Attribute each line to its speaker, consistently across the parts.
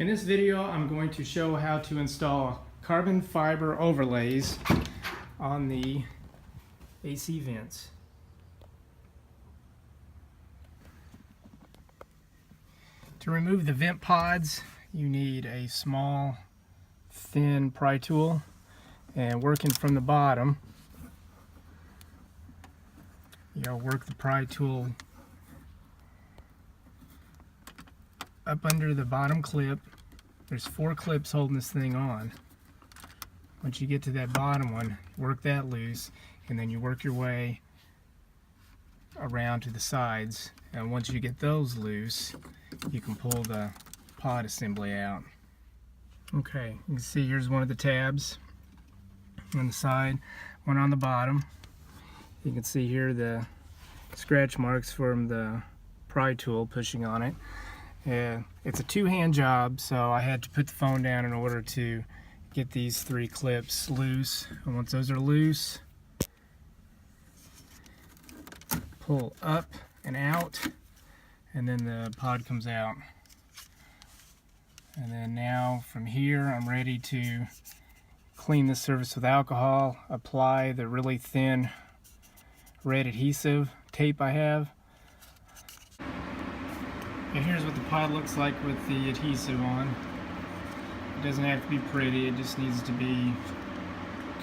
Speaker 1: In this video, I'm going to show how to install carbon fiber overlays on the AC vents. To remove the vent pods, you need a small, thin pry tool, and working from the bottom, you'll work the pry tool up under the bottom clip. There's 4 clips holding this thing on. Once you get to that bottom one, work that loose, and then you work your way around to the sides. And once you get those loose, you can pull the pod assembly out. Okay, you can see here's one of the tabs on the side, one on the bottom. You can see here the scratch marks from the pry tool pushing on it. It's a two-hand job, so I had to put the phone down in order to get these 3 clips loose. And once those are loose, pull up and out, and then the pod comes out. And then now from here, I'm ready to clean the surface with alcohol, apply the really thin red adhesive tape I have. And here's what the pod looks like with the adhesive on. It doesn't have to be pretty, it just needs to be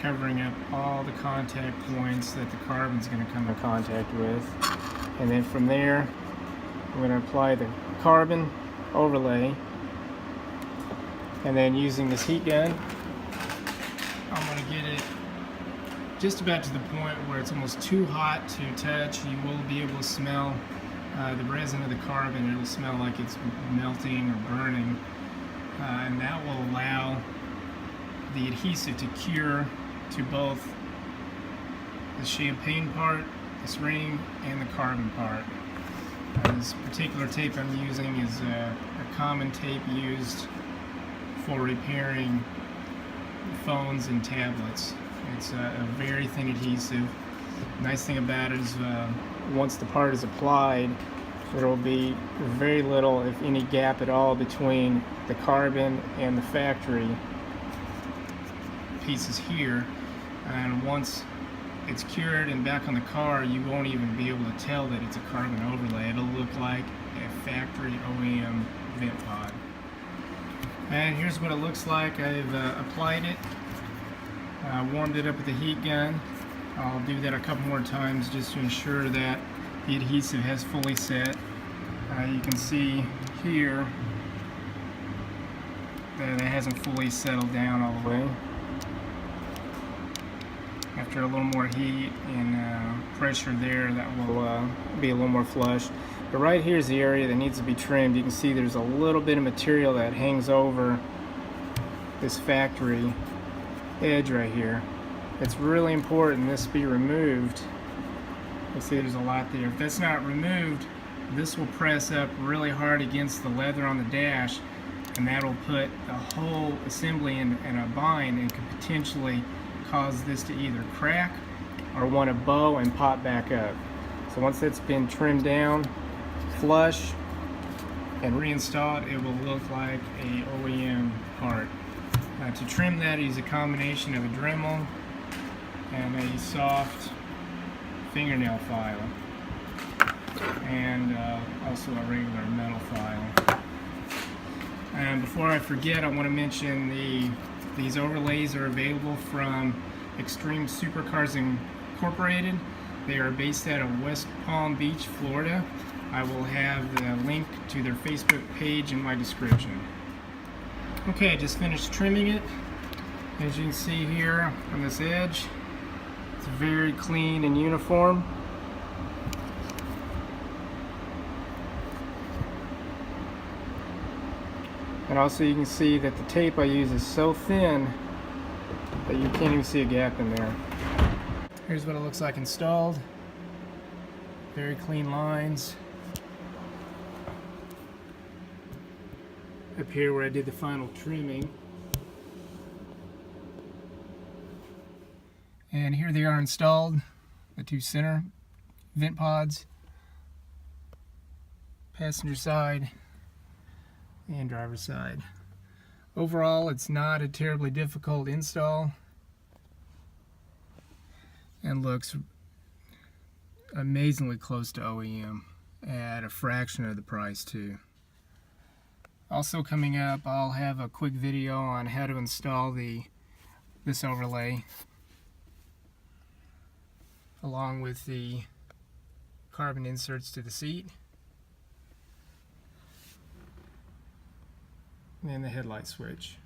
Speaker 1: covering up all the contact points that the carbon's going to come in contact with. And then from there, I'm going to apply the carbon overlay. And then using this heat gun, I'm going to get it just about to the point where it's almost too hot to touch. You will be able to smell the resin of the carbon. It'll smell like it's melting or burning, and that will allow the adhesive to cure to both the champagne part, this ring, and the carbon part. This particular tape I'm using is a common tape used for repairing phones and tablets. It's a very thin adhesive. Nice thing about it is once the part is applied, there will be very little, if any, gap at all between the carbon and the factory pieces here. And once it's cured and back on the car, you won't even be able to tell that it's a carbon overlay. It'll look like a factory OEM vent pod. And here's what it looks like. I've applied it, warmed it up with the heat gun. I'll do that a couple more times just to ensure that the adhesive has fully set. You can see here that it hasn't fully settled down all the way. After a little more heat and pressure there, that will be a little more flush. But right here is the area that needs to be trimmed. You can see there's a little bit of material that hangs over this factory edge right here. It's really important this be removed. You see there's a lot there. If that's not removed, this will press up really hard against the leather on the dash, and that'll put the whole assembly in a bind and could potentially cause this to either crack or want to bow and pop back up. So once that's been trimmed down, flush, and reinstalled, it will look like a OEM part. To trim that, use a combination of a Dremel and a soft fingernail file, and also a regular metal file. And before I forget, I want to mention these overlays are available from Xtreme Supercars Incorporated. They are based out of West Palm Beach, Florida. I will have the link to their Facebook page in my description. Okay, I just finished trimming it. As you can see here on this edge, it's very clean and uniform. And also you can see that the tape I use is so thin that you can't even see a gap in there. Here's what it looks like installed. Very clean lines. Up here where I did the final trimming. And here they are installed, the 2 center vent pods, passenger side and driver's side. Overall, it's not a terribly difficult install and looks amazingly close to OEM at a fraction of the price too. Also coming up, I'll have a quick video on how to install this overlay along with the carbon inserts to the seat and the headlight switch.